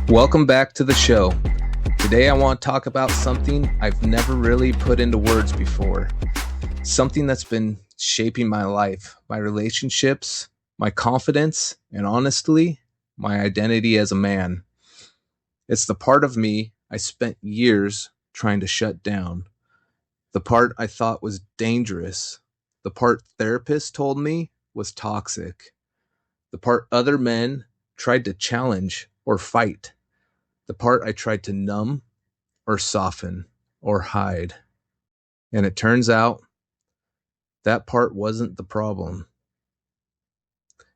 Welcome back to the show. Today I want to talk about something I've never really put into words before. Something that's been shaping my life, my relationships, my confidence, and honestly, my identity as a man. It's the part of me I spent years trying to shut down. The part I thought was dangerous. The part therapists told me was toxic. The part other men tried to challenge or fight. The part I tried to numb or soften or hide. And it turns out that part wasn't the problem.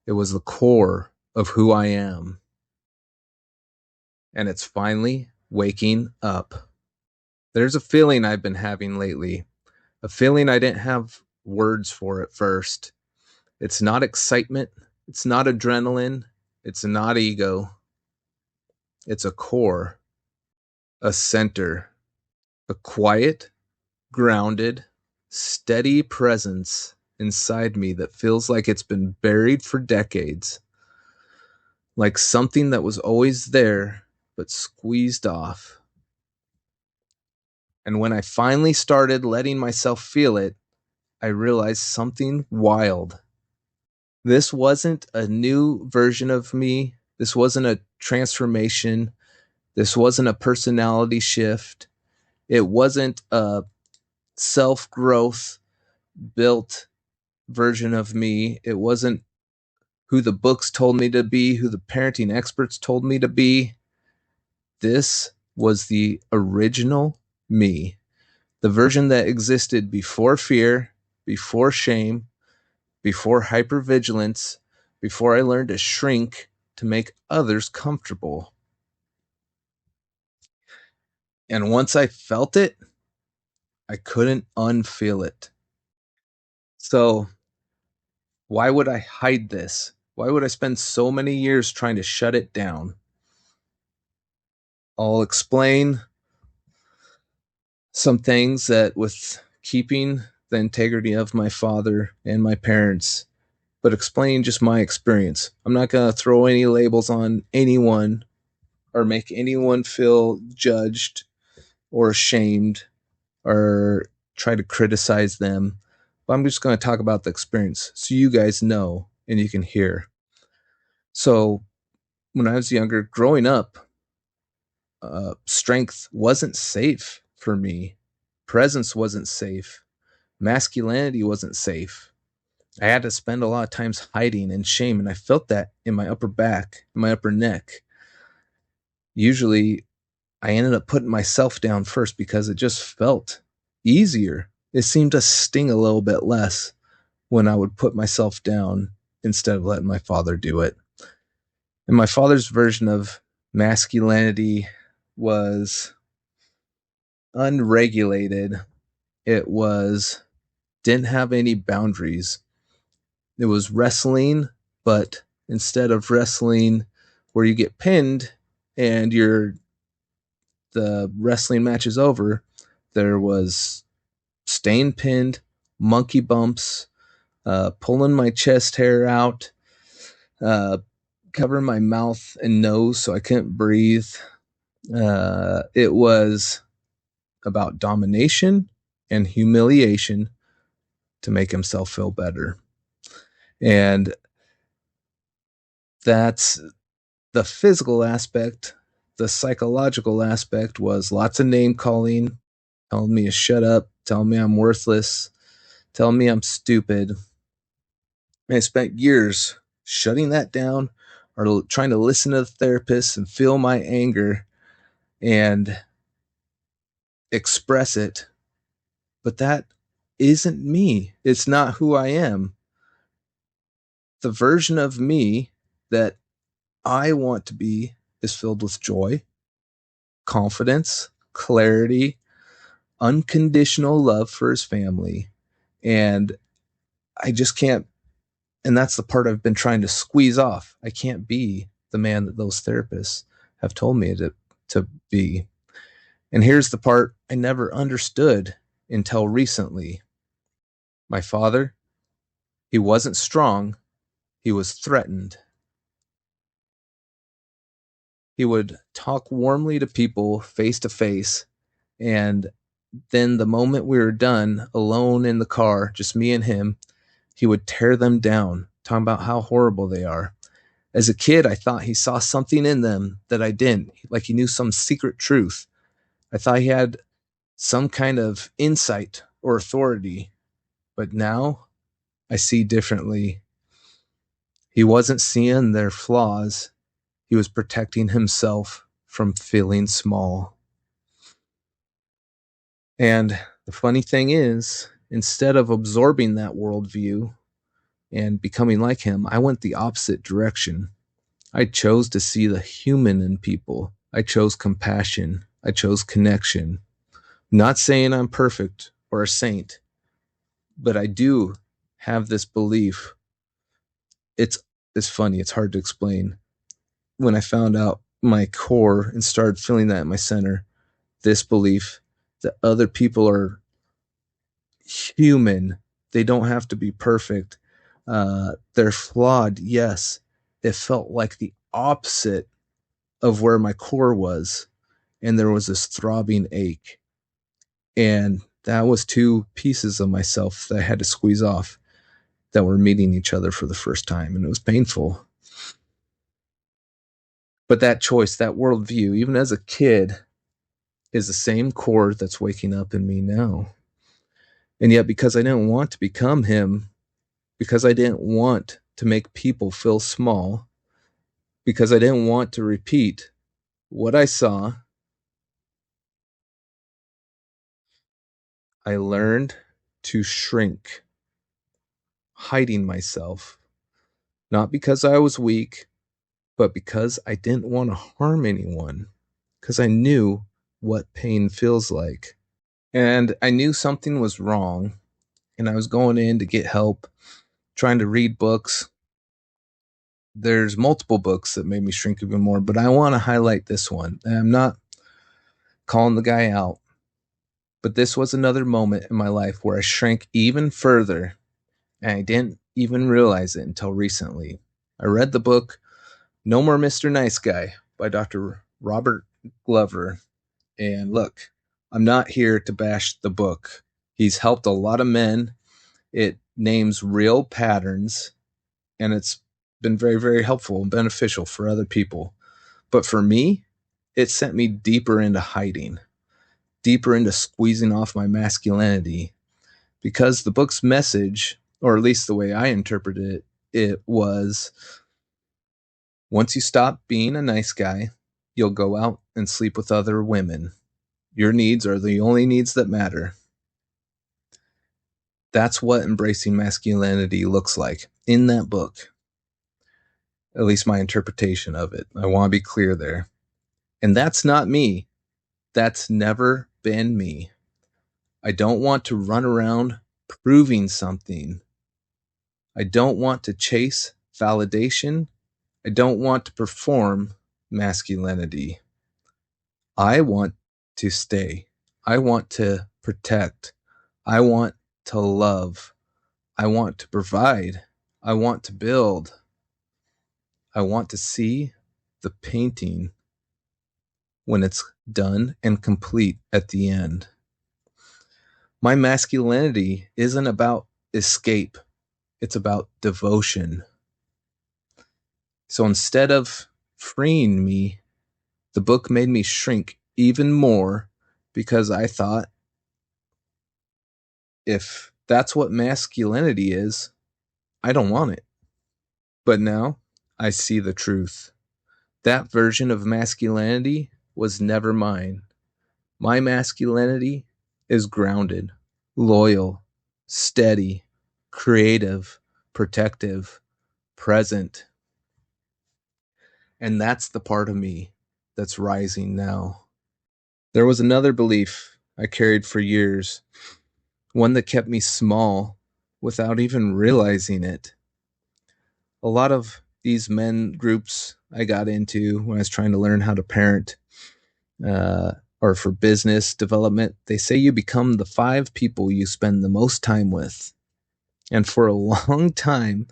It was the core of who I am. And it's finally waking up. There's a feeling I've been having lately, a feeling I didn't have words for at first. It's not excitement, it's not adrenaline, it's not ego. It's a core, a center, a quiet, grounded, steady presence inside me that feels like it's been buried for decades, like something that was always there but squeezed off. And when I finally started letting myself feel it, I realized something wild. This wasn't a new version of me. This wasn't a transformation. This wasn't a personality shift. It wasn't a self growth built version of me. It wasn't who the books told me to be, who the parenting experts told me to be. This was the original me, the version that existed before fear, before shame, before hypervigilance, before I learned to shrink to make others comfortable. And once I felt it, I couldn't unfeel it. So, why would I hide this? Why would I spend so many years trying to shut it down? I'll explain some things that with keeping the integrity of my father and my parents, but explain just my experience. I'm not going to throw any labels on anyone or make anyone feel judged or ashamed or try to criticize them. But I'm just going to talk about the experience so you guys know and you can hear. So, when I was younger, growing up, strength wasn't safe for me. Presence wasn't safe. Masculinity wasn't safe. I had to spend a lot of times hiding in shame, and I felt that in my upper back, in my upper neck. Usually, I ended up putting myself down first because it just felt easier. It seemed to sting a little bit less when I would put myself down instead of letting my father do it. And my father's version of masculinity was unregulated. It was didn't have any boundaries. It was wrestling, but instead of wrestling where you get pinned and the wrestling match is over, there was staying pinned, monkey bumps, pulling my chest hair out, covering my mouth and nose so I couldn't breathe. It was about domination and humiliation to make himself feel better. And that's the physical aspect. The psychological aspect was lots of name calling, telling me to shut up, telling me I'm worthless, telling me I'm stupid. And I spent years shutting that down or trying to listen to the therapist and feel my anger and express it. But that isn't me. It's not who I am. The version of me that I want to be is filled with joy, confidence, clarity, unconditional love for his family. And I just can't, and that's the part I've been trying to squeeze off. I can't be the man that those therapists have told me to be. And here's the part I never understood until recently. My father, he wasn't strong, he was threatened. He would talk warmly to people face to face, and then the moment we were done, alone in the car, just me and him, he would tear them down, talking about how horrible they are. As a kid, I thought he saw something in them that I didn't, like he knew some secret truth. I thought he had some kind of insight or authority, but now I see differently. He wasn't seeing their flaws, he was protecting himself from feeling small. And the funny thing is, instead of absorbing that worldview and becoming like him, I went the opposite direction. I chose to see the human in people. I chose compassion. I chose connection. Not saying I'm perfect or a saint, but I do have this belief. It's funny, it's hard to explain. When I found out my core and started feeling that in my center, this belief that other people are human. They don't have to be perfect. They're flawed, yes. It felt like the opposite of where my core was. And there was this throbbing ache. And that was two pieces of myself that I had to squeeze off that were meeting each other for the first time. And it was painful. But that choice, that worldview, even as a kid, is the same core that's waking up in me now. And yet, because I didn't want to become him, because I didn't want to make people feel small, because I didn't want to repeat what I saw, I learned to shrink, hiding myself, not because I was weak, but because I didn't want to harm anyone, because I knew what pain feels like. And I knew something was wrong, and I was going in to get help, trying to read books. There's multiple books that made me shrink even more, but I want to highlight this one. And I'm not calling the guy out, but this was another moment in my life where I shrank even further, and I didn't even realize it until recently. I read the book No More Mr. Nice Guy by Dr. Robert Glover. And look, I'm not here to bash the book. He's helped a lot of men. It names real patterns, and it's been very, very helpful and beneficial for other people. But for me, it sent me deeper into hiding, deeper into squeezing off my masculinity, because the book's message, or at least the way I interpreted it, it was once you stop being a nice guy, you'll go out and sleep with other women. Your needs are the only needs that matter. That's what embracing masculinity looks like in that book. At least my interpretation of it. I want to be clear there. And that's not me. That's never been me. I don't want to run around proving something. I don't want to chase validation. I don't want to perform masculinity. I want to stay. I want to protect. I want to love. I want to provide. I want to build. I want to see the painting when it's done and complete at the end. My masculinity isn't about escape. It's about devotion. So instead of freeing me, the book made me shrink even more because I thought if that's what masculinity is, I don't want it. But now I see the truth. That version of masculinity was never mine. My masculinity is grounded, loyal, steady, creative, protective, present. And that's the part of me that's rising now. There was another belief I carried for years, one that kept me small without even realizing it. A lot of these men groups I got into when I was trying to learn how to parent, or for business development, they say you become the 5 people you spend the most time with. And for a long time,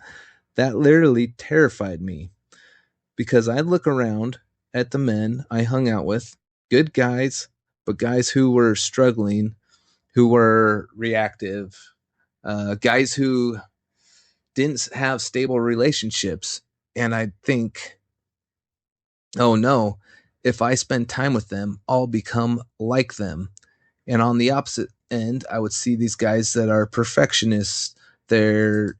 that literally terrified me because I'd look around at the men I hung out with, good guys, but guys who were struggling, who were reactive, guys who didn't have stable relationships. And I think, oh no, if I spend time with them, I'll become like them. And on the opposite end, I would see these guys that are perfectionists. They're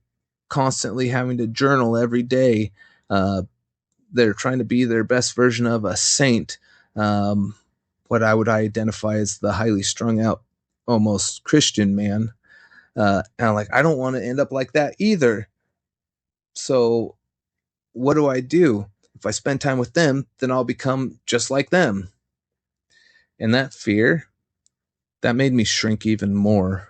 constantly having to journal every day. They're trying to be their best version of a saint. Um, what I would identify as the highly strung out, almost Christian man. And I'm like, I don't want to end up like that either. So what do I do? If I spend time with them, then I'll become just like them. And that fear, that made me shrink even more.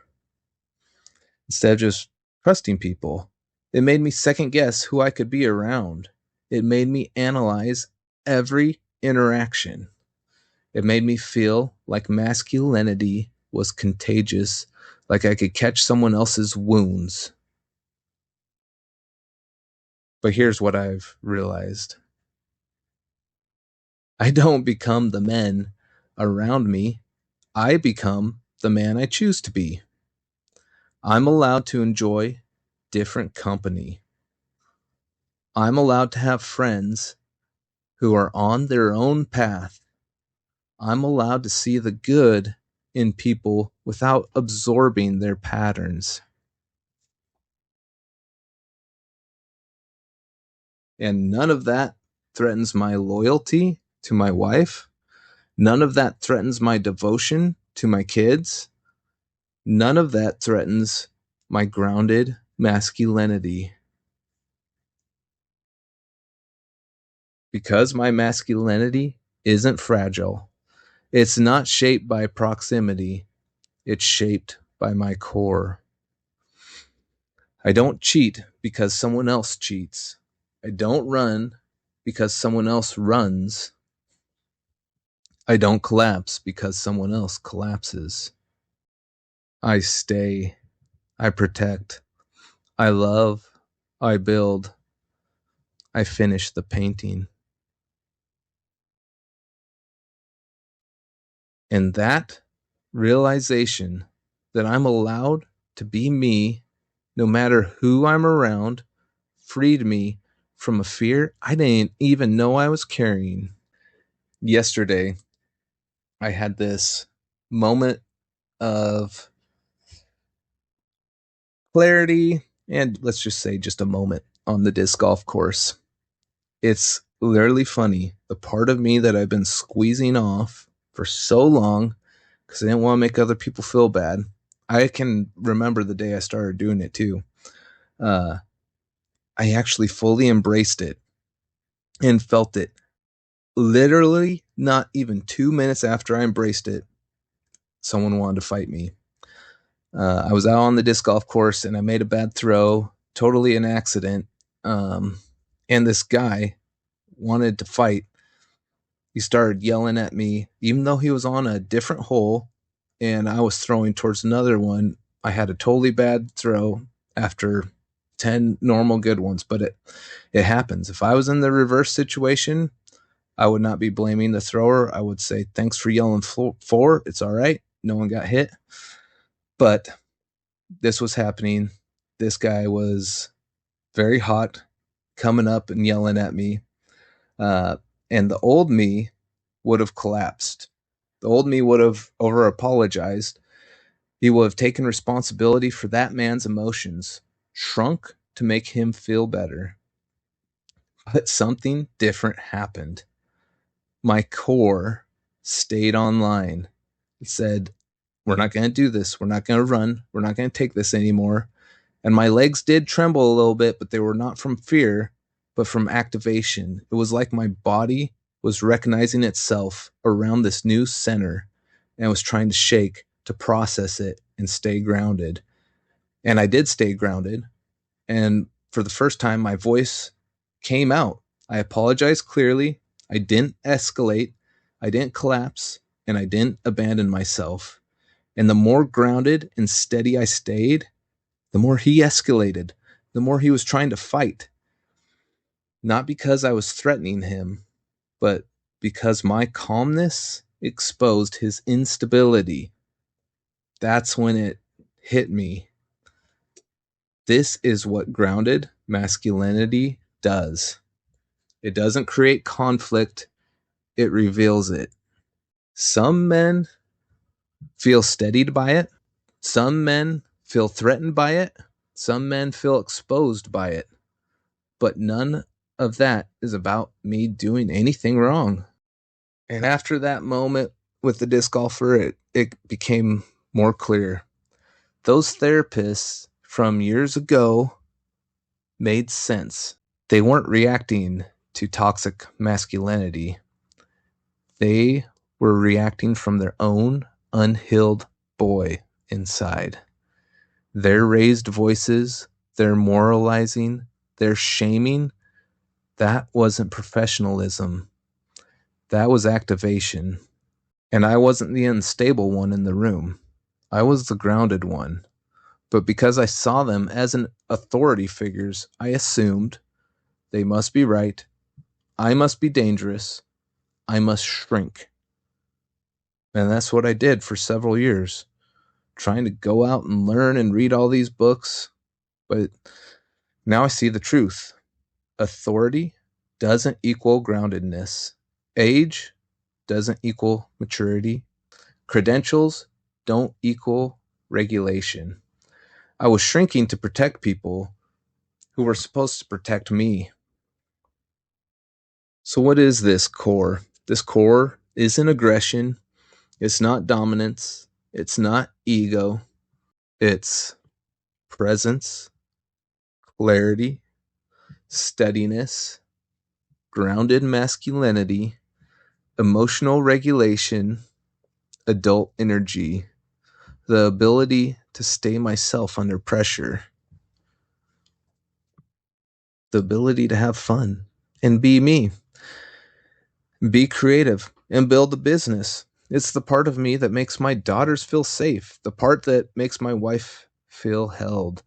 Instead of just trusting people, it made me second guess who I could be around. It made me analyze every interaction. It made me feel like masculinity was contagious, like I could catch someone else's wounds. But here's what I've realized: I don't become the men around me, I become the man I choose to be. I'm allowed to enjoy different company. I'm allowed to have friends who are on their own path. I'm allowed to see the good in people without absorbing their patterns. And none of that threatens my loyalty to my wife. None of that threatens my devotion to my kids. None of that threatens my grounded masculinity. Because my masculinity isn't fragile. It's not shaped by proximity. It's shaped by my core. I don't cheat because someone else cheats. I don't run because someone else runs. I don't collapse because someone else collapses. I stay. I protect. I love. I build. I finish the painting. And that realization that I'm allowed to be me no matter who I'm around freed me from a fear I didn't even know I was carrying. Yesterday, I had this moment of clarity, and let's just say just a moment on the disc golf course. It's literally funny. The part of me that I've been squeezing off for so long because I didn't want to make other people feel bad. I can remember the day I started doing it too. Uh, I actually fully embraced it and felt it. Literally, not even 2 minutes after I embraced it, someone wanted to fight me. I was out on the disc golf course and I made a bad throw, totally an accident. And this guy wanted to fight. He started yelling at me, even though he was on a different hole and I was throwing towards another one. I had a totally bad throw after 10 normal good ones, but it happens. If I was in the reverse situation, I would not be blaming the thrower. I would say, thanks for yelling for. It's all right. No one got hit. But this was happening. This guy was very hot, coming up and yelling at me. And the old me would have collapsed. The old me would have over apologized. He would have taken responsibility for that man's emotions, shrunk to make him feel better. But something different happened. My core stayed online. It said, we're not going to do this. We're not going to run. We're not going to take this anymore. And my legs did tremble a little bit, but they were not from fear, but from activation. It was like my body was recognizing itself around this new center and was trying to shake to process it and stay grounded. And I did stay grounded. And for the first time, my voice came out. I apologized clearly. I didn't escalate. I didn't collapse. And I didn't abandon myself. And the more grounded and steady I stayed, the more he escalated, the more he was trying to fight. Not because I was threatening him, but because my calmness exposed his instability. That's when it hit me. This is what grounded masculinity does. It doesn't create conflict, it reveals it. Some men feel steadied by it. Some men feel threatened by it. Some men feel exposed by it. But none of that is about me doing anything wrong. And after that moment with the disc golfer, it became more clear. Those therapists from years ago made sense. They weren't reacting to toxic masculinity. They were reacting from their own unhealed boy inside. Their raised voices, their moralizing, their shaming, that wasn't professionalism. That was activation. And I wasn't the unstable one in the room. I was the grounded one. But because I saw them as an authority figures, I assumed they must be right. I must be dangerous. I must shrink. And that's what I did for several years, trying to go out and learn and read all these books. But now I see the truth. Authority doesn't equal groundedness. Age doesn't equal maturity. Credentials don't equal regulation. I was shrinking to protect people who were supposed to protect me. So what is this core? This core isn't aggression. It's not dominance. It's not ego. It's presence, clarity, steadiness, grounded masculinity, emotional regulation, adult energy, the ability to stay myself under pressure, the ability to have fun and be me, be creative and build a business. It's the part of me that makes my daughters feel safe, the part that makes my wife feel held,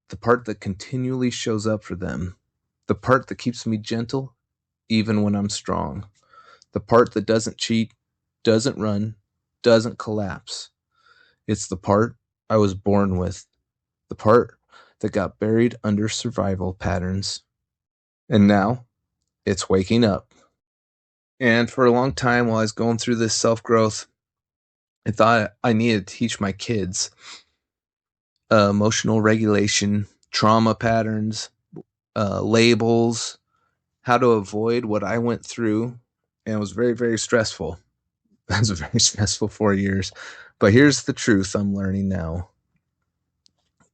the part that continually shows up for them, the part that keeps me gentle even when I'm strong, the part that doesn't cheat, doesn't run, doesn't collapse. It's the part I was born with, the part that got buried under survival patterns. And now it's waking up. And for a long time while I was going through this self-growth, I thought I needed to teach my kids emotional regulation, trauma patterns, labels, how to avoid what I went through. And it was very, very stressful. That was a very stressful 4 years. But here's the truth I'm learning now.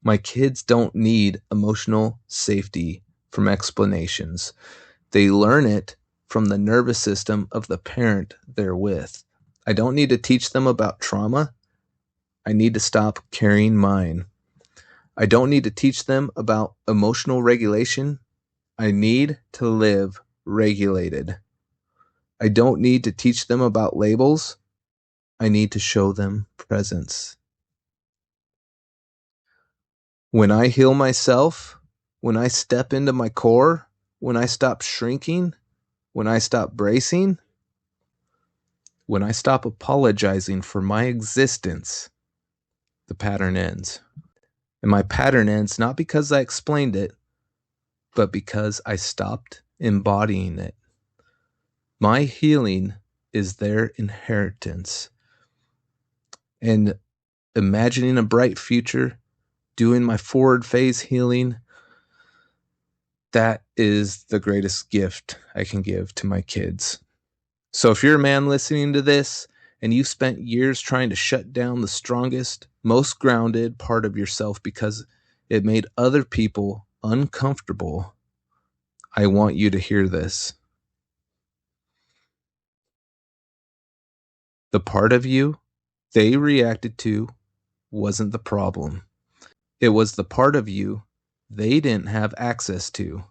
My kids don't need emotional safety from explanations. They learn it from the nervous system of the parent they're with. I don't need to teach them about trauma. I need to stop carrying mine. I don't need to teach them about emotional regulation. I need to live regulated. I don't need to teach them about labels. I need to show them presence. When I heal myself, when I step into my core, when I stop shrinking, when I stop bracing, when I stop apologizing for my existence, the pattern ends. And my pattern ends not because I explained it, but because I stopped embodying it. My healing is their inheritance. And imagining a bright future, doing my forward phase healing, that is the greatest gift I can give to my kids. So if you're a man listening to this and you spent years trying to shut down the strongest, most grounded part of yourself because it made other people uncomfortable, I want you to hear this. The part of you they reacted to wasn't the problem. It was the part of you they didn't have access to.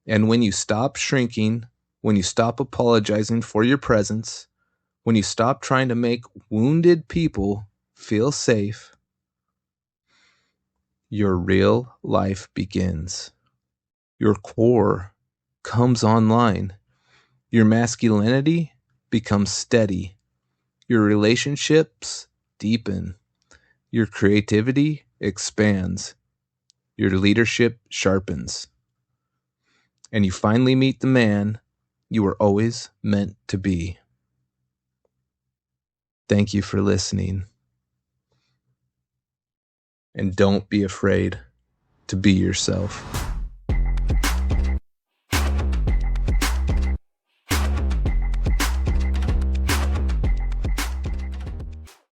And when you stop shrinking, when you stop apologizing for your presence, when you stop trying to make wounded people feel safe, your real life begins. Your core comes online. Your masculinity becomes steady. Your relationships deepen. Your creativity expands. Your leadership sharpens. And you finally meet the man you were always meant to be. Thank you for listening. And don't be afraid to be yourself.